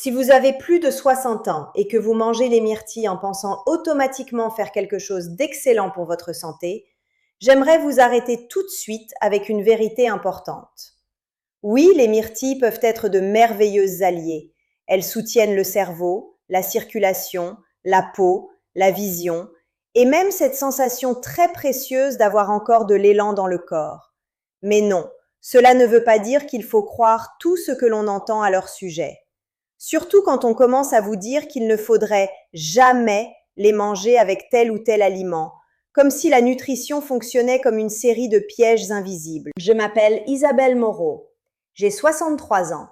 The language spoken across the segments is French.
Si vous avez plus de 60 ans et que vous mangez les myrtilles en pensant automatiquement faire quelque chose d'excellent pour votre santé, j'aimerais vous arrêter tout de suite avec une vérité importante. Oui, les myrtilles peuvent être de merveilleuses alliées. Elles soutiennent le cerveau, la circulation, la peau, la vision, et même cette sensation très précieuse d'avoir encore de l'élan dans le corps. Mais non, cela ne veut pas dire qu'il faut croire tout ce que l'on entend à leur sujet. Surtout quand on commence à vous dire qu'il ne faudrait jamais les manger avec tel ou tel aliment, comme si la nutrition fonctionnait comme une série de pièges invisibles. Je m'appelle Isabelle Moreau, j'ai 63 ans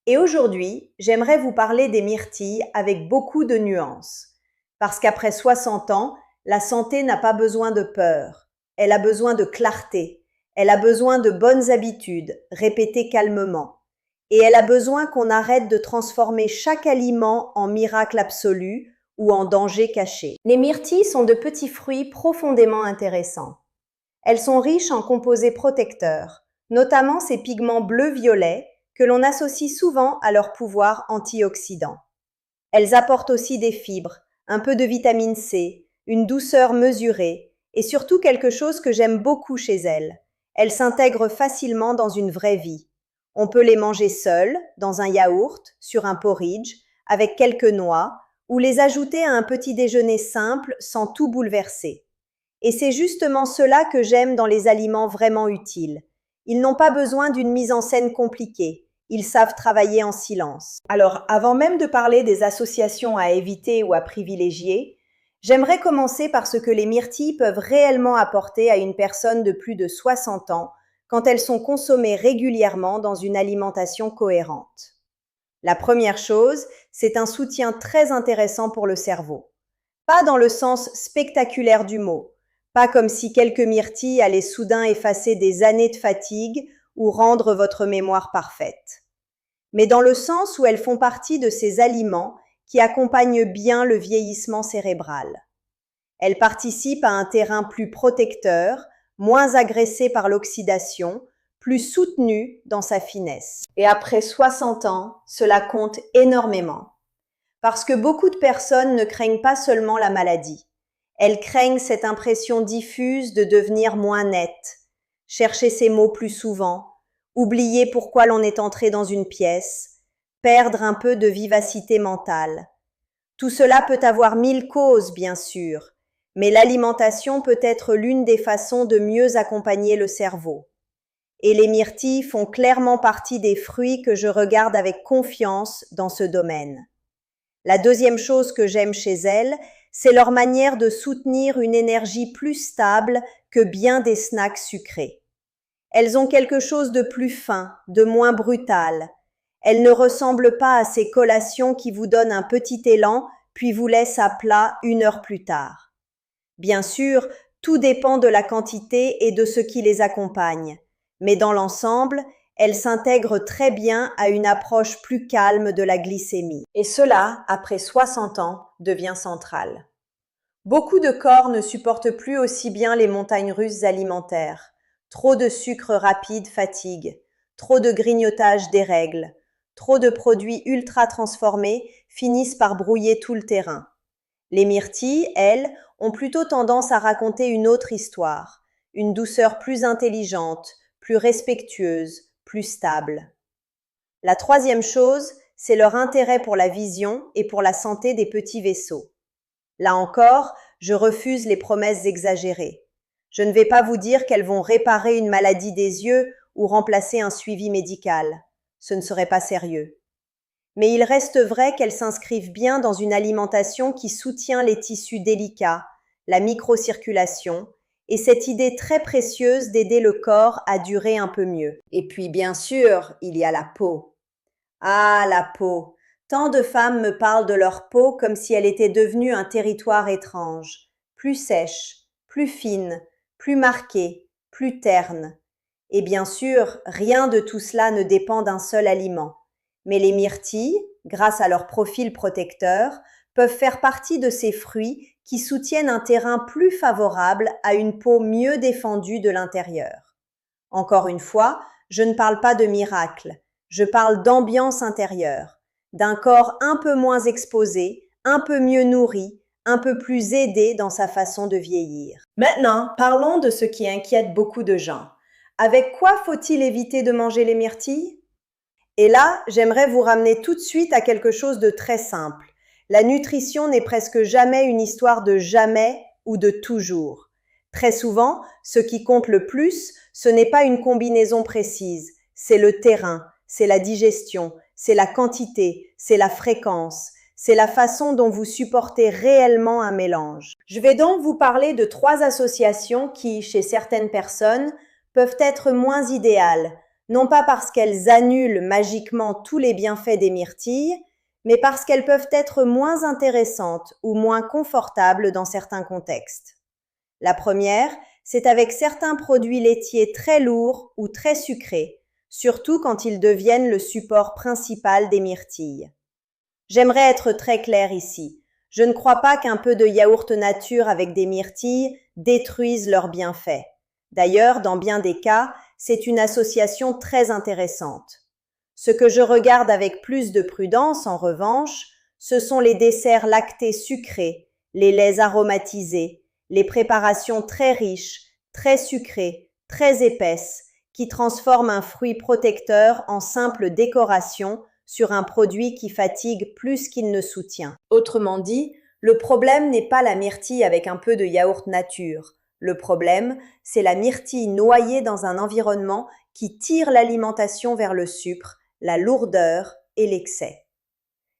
et aujourd'hui, j'aimerais vous parler des myrtilles avec beaucoup de nuances. Parce qu'après 60 ans, la santé n'a pas besoin de peur, elle a besoin de clarté, elle a besoin de bonnes habitudes, répétées calmement. Et elle a besoin qu'on arrête de transformer chaque aliment en miracle absolu ou en danger caché. Les myrtilles sont de petits fruits profondément intéressants. Elles sont riches en composés protecteurs, notamment ces pigments bleu-violet que l'on associe souvent à leur pouvoir antioxydant. Elles apportent aussi des fibres, un peu de vitamine C, une douceur mesurée et surtout quelque chose que j'aime beaucoup chez elles. Elles s'intègrent facilement dans une vraie vie. On peut les manger seules, dans un yaourt, sur un porridge, avec quelques noix, ou les ajouter à un petit déjeuner simple sans tout bouleverser. Et c'est justement cela que j'aime dans les aliments vraiment utiles. Ils n'ont pas besoin d'une mise en scène compliquée. Ils savent travailler en silence. Alors, avant même de parler des associations à éviter ou à privilégier, j'aimerais commencer par ce que les myrtilles peuvent réellement apporter à une personne de plus de 60 ans quand elles sont consommées régulièrement dans une alimentation cohérente. La première chose, c'est un soutien très intéressant pour le cerveau. Pas dans le sens spectaculaire du mot, pas comme si quelques myrtilles allaient soudain effacer des années de fatigue ou rendre votre mémoire parfaite, mais dans le sens où elles font partie de ces aliments qui accompagnent bien le vieillissement cérébral. Elles participent à un terrain plus protecteur, moins agressé par l'oxydation, plus soutenu dans sa finesse. Et après 60 ans, cela compte énormément. Parce que beaucoup de personnes ne craignent pas seulement la maladie. Elles craignent cette impression diffuse de devenir moins nette, chercher ses mots plus souvent, oublier pourquoi l'on est entré dans une pièce, perdre un peu de vivacité mentale. Tout cela peut avoir 1000 causes, bien sûr, mais l'alimentation peut être l'une des façons de mieux accompagner le cerveau. Et les myrtilles font clairement partie des fruits que je regarde avec confiance dans ce domaine. La deuxième chose que j'aime chez elles, c'est leur manière de soutenir une énergie plus stable que bien des snacks sucrés. Elles ont quelque chose de plus fin, de moins brutal. Elles ne ressemblent pas à ces collations qui vous donnent un petit élan puis vous laissent à plat 1 heure plus tard. Bien sûr, tout dépend de la quantité et de ce qui les accompagne, mais dans l'ensemble, elles s'intègrent très bien à une approche plus calme de la glycémie. Et cela, après 60 ans, devient central. Beaucoup de corps ne supportent plus aussi bien les montagnes russes alimentaires. Trop de sucre rapide fatigue, trop de grignotage dérègle, trop de produits ultra transformés finissent par brouiller tout le terrain. Les myrtilles, elles, ont plutôt tendance à raconter une autre histoire, une douceur plus intelligente, plus respectueuse, plus stable. La troisième chose, c'est leur intérêt pour la vision et pour la santé des petits vaisseaux. Là encore, je refuse les promesses exagérées. Je ne vais pas vous dire qu'elles vont réparer une maladie des yeux ou remplacer un suivi médical. Ce ne serait pas sérieux. Mais il reste vrai qu'elles s'inscrivent bien dans une alimentation qui soutient les tissus délicats, la microcirculation, et cette idée très précieuse d'aider le corps à durer un peu mieux. Et puis bien sûr, il y a la peau. Ah, la peau! Tant de femmes me parlent de leur peau comme si elle était devenue un territoire étrange, plus sèche, plus fine, plus marquée, plus terne. Et bien sûr, rien de tout cela ne dépend d'un seul aliment. Mais les myrtilles, grâce à leur profil protecteur, peuvent faire partie de ces fruits qui soutiennent un terrain plus favorable à une peau mieux défendue de l'intérieur. Encore une fois, je ne parle pas de miracle, je parle d'ambiance intérieure. d'un corps un peu moins exposé, un peu mieux nourri, un peu plus aidé dans sa façon de vieillir. Maintenant, parlons de ce qui inquiète beaucoup de gens. Avec quoi faut-il éviter de manger les myrtilles? Et là, j'aimerais vous ramener tout de suite à quelque chose de très simple. La nutrition n'est presque jamais une histoire de jamais ou de toujours. Très souvent, ce qui compte le plus, ce n'est pas une combinaison précise, c'est le terrain, c'est la digestion, c'est la quantité, c'est la fréquence, c'est la façon dont vous supportez réellement un mélange. Je vais donc vous parler de 3 associations qui, chez certaines personnes, peuvent être moins idéales, non pas parce qu'elles annulent magiquement tous les bienfaits des myrtilles, mais parce qu'elles peuvent être moins intéressantes ou moins confortables dans certains contextes. La première, c'est avec certains produits laitiers très lourds ou très sucrés, surtout quand ils deviennent le support principal des myrtilles. J'aimerais être très claire ici. Je ne crois pas qu'un peu de yaourt nature avec des myrtilles détruise leurs bienfaits. D'ailleurs, dans bien des cas, c'est une association très intéressante. Ce que je regarde avec plus de prudence, en revanche, ce sont les desserts lactés sucrés, les laits aromatisés, les préparations très riches, très sucrées, très épaisses, qui transforment un fruit protecteur en simple décoration sur un produit qui fatigue plus qu'il ne soutient. Autrement dit, le problème n'est pas la myrtille avec un peu de yaourt nature. Le problème, c'est la myrtille noyée dans un environnement qui tire l'alimentation vers le sucre, la lourdeur et l'excès.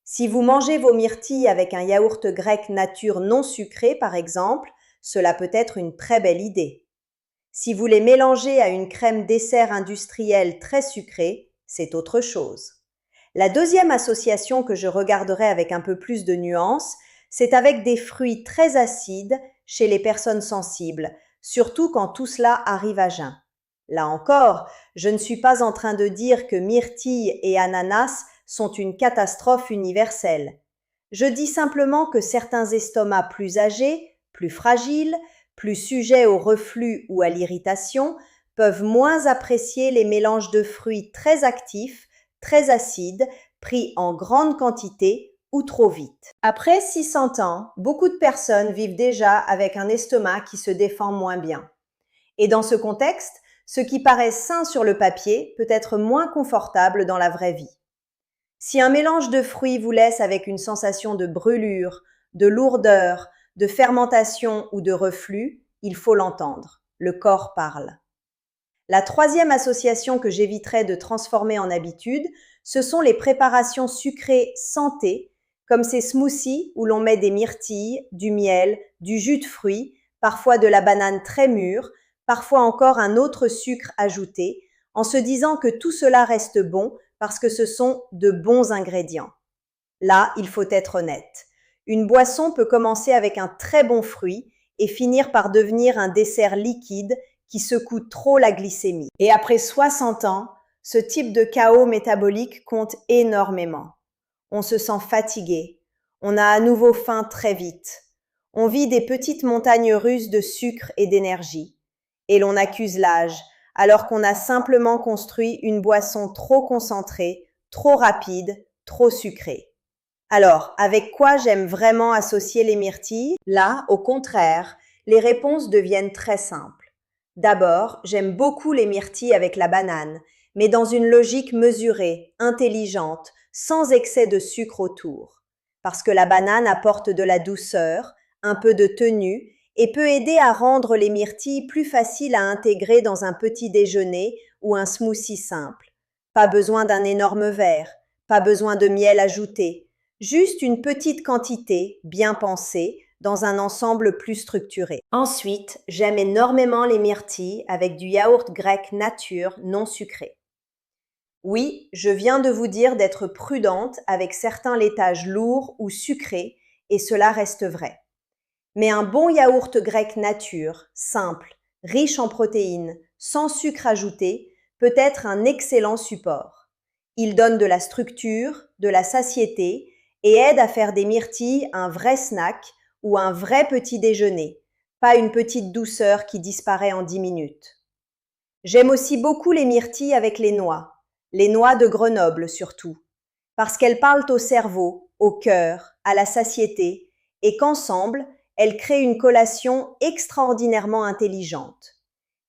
Si vous mangez vos myrtilles avec un yaourt grec nature non sucré, par exemple, cela peut être une très belle idée. Si vous les mélangez à une crème dessert industrielle très sucrée, c'est autre chose. La deuxième association que je regarderai avec un peu plus de nuance, c'est avec des fruits très acides chez les personnes sensibles, surtout quand tout cela arrive à jeun. Là encore, je ne suis pas en train de dire que myrtilles et ananas sont une catastrophe universelle. Je dis simplement que certains estomacs plus âgés, plus fragiles, plus sujets au reflux ou à l'irritation, peuvent moins apprécier les mélanges de fruits très actifs, très acides, pris en grande quantité ou trop vite. Après 600 ans, beaucoup de personnes vivent déjà avec un estomac qui se défend moins bien. Et dans ce contexte, ce qui paraît sain sur le papier peut être moins confortable dans la vraie vie. Si un mélange de fruits vous laisse avec une sensation de brûlure, de lourdeur, de fermentation ou de reflux, il faut l'entendre. Le corps parle. La troisième association que j'éviterai de transformer en habitude, ce sont les préparations sucrées santé, comme ces smoothies où l'on met des myrtilles, du miel, du jus de fruits, parfois de la banane très mûre, parfois encore un autre sucre ajouté, en se disant que tout cela reste bon parce que ce sont de bons ingrédients. Là, il faut être honnête. Une boisson peut commencer avec un très bon fruit et finir par devenir un dessert liquide qui secoue trop la glycémie. Et après 60 ans, ce type de chaos métabolique compte énormément. On se sent fatigué, on a à nouveau faim très vite, on vit des petites montagnes russes de sucre et d'énergie, et l'on accuse l'âge, alors qu'on a simplement construit une boisson trop concentrée, trop rapide, trop sucrée. Alors, avec quoi j'aime vraiment associer les myrtilles? Là, au contraire, les réponses deviennent très simples. D'abord, j'aime beaucoup les myrtilles avec la banane, mais dans une logique mesurée, intelligente, sans excès de sucre autour. Parce que la banane apporte de la douceur, un peu de tenue, et peut aider à rendre les myrtilles plus faciles à intégrer dans un petit déjeuner ou un smoothie simple. Pas besoin d'un énorme verre, pas besoin de miel ajouté, juste une petite quantité, bien pensée, dans un ensemble plus structuré. Ensuite, j'aime énormément les myrtilles avec du yaourt grec nature non sucré. Oui, je viens de vous dire d'être prudente avec certains laitages lourds ou sucrés, et cela reste vrai. Mais un bon yaourt grec nature, simple, riche en protéines, sans sucre ajouté, peut être un excellent support. Il donne de la structure, de la satiété et aide à faire des myrtilles un vrai snack ou un vrai petit déjeuner, pas une petite douceur qui disparaît en 10 minutes. J'aime aussi beaucoup les myrtilles avec les noix de Grenoble surtout. parce qu'elles parlent au cerveau, au cœur, à la satiété, et qu'ensemble, elles créent une collation extraordinairement intelligente.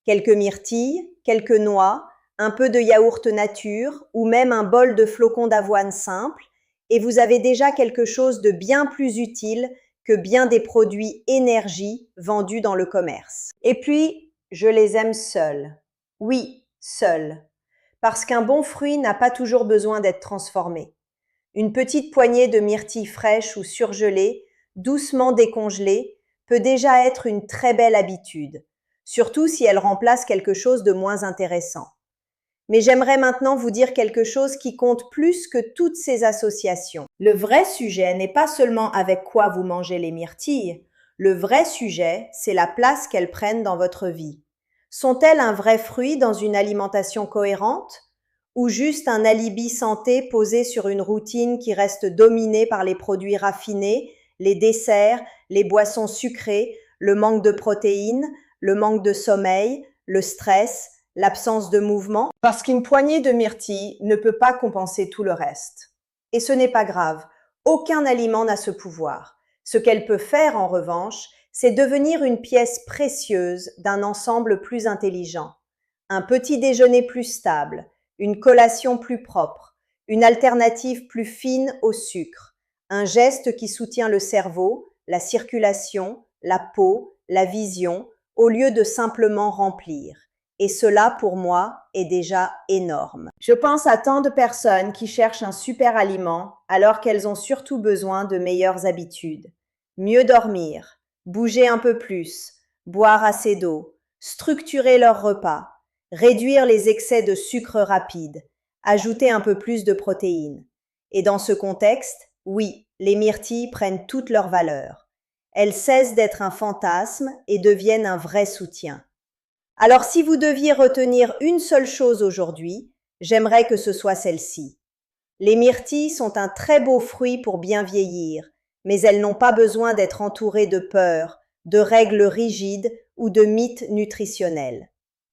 Quelques myrtilles, quelques noix, un peu de yaourt nature ou même un bol de flocons d'avoine simple, et vous avez déjà quelque chose de bien plus utile que bien des produits énergie vendus dans le commerce. Et puis, je les aime seuls. Oui, seuls. Parce qu'un bon fruit n'a pas toujours besoin d'être transformé. Une petite poignée de myrtilles fraîches ou surgelées, doucement décongelées, peut déjà être une très belle habitude, surtout si elle remplace quelque chose de moins intéressant. Mais j'aimerais maintenant vous dire quelque chose qui compte plus que toutes ces associations. Le vrai sujet n'est pas seulement avec quoi vous mangez les myrtilles. Le vrai sujet, c'est la place qu'elles prennent dans votre vie. Sont-elles un vrai fruit dans une alimentation cohérente? Ou juste un alibi santé posé sur une routine qui reste dominée par les produits raffinés, les desserts, les boissons sucrées, le manque de protéines, le manque de sommeil, le stress, l'absence de mouvement? Parce qu'une poignée de myrtilles ne peut pas compenser tout le reste. Et ce n'est pas grave, aucun aliment n'a ce pouvoir. Ce qu'elle peut faire, en revanche, c'est devenir une pièce précieuse d'un ensemble plus intelligent. Un petit déjeuner plus stable, une collation plus propre, une alternative plus fine au sucre, un geste qui soutient le cerveau, la circulation, la peau, la vision, au lieu de simplement remplir. Et cela, pour moi, est déjà énorme. Je pense à tant de personnes qui cherchent un super aliment alors qu'elles ont surtout besoin de meilleures habitudes. Mieux dormir, bouger un peu plus, boire assez d'eau, structurer leurs repas, réduire les excès de sucre rapide, ajouter un peu plus de protéines. Et dans ce contexte, oui, les myrtilles prennent toute leur valeur. Elles cessent d'être un fantasme et deviennent un vrai soutien. Alors si vous deviez retenir une seule chose aujourd'hui, j'aimerais que ce soit celle-ci. Les myrtilles sont un très beau fruit pour bien vieillir, mais elles n'ont pas besoin d'être entourées de peurs, de règles rigides ou de mythes nutritionnels.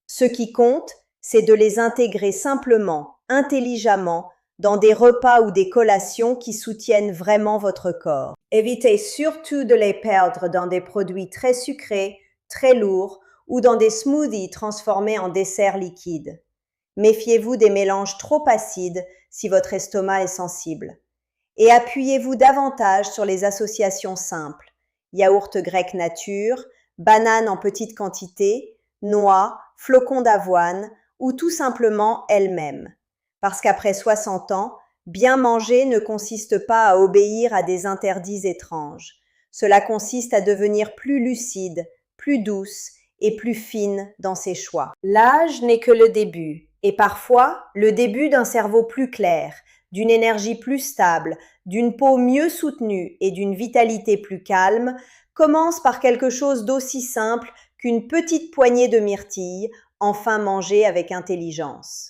Ce qui compte, c'est de les intégrer simplement, intelligemment, dans des repas ou des collations qui soutiennent vraiment votre corps. Évitez surtout de les perdre dans des produits très sucrés, très lourds, ou dans des smoothies transformés en desserts liquides. Méfiez-vous des mélanges trop acides si votre estomac est sensible. Et appuyez-vous davantage sur les associations simples. Yaourt grec nature, banane en petite quantité, noix, flocons d'avoine ou tout simplement elle-même. Parce qu'après 60 ans, bien manger ne consiste pas à obéir à des interdits étranges. Cela consiste à devenir plus lucide, plus douce et plus fine dans ses choix. L'âge n'est que le début, et parfois le début d'un cerveau plus clair, d'une énergie plus stable, d'une peau mieux soutenue et d'une vitalité plus calme, commence par quelque chose d'aussi simple qu'une petite poignée de myrtilles, enfin mangée avec intelligence.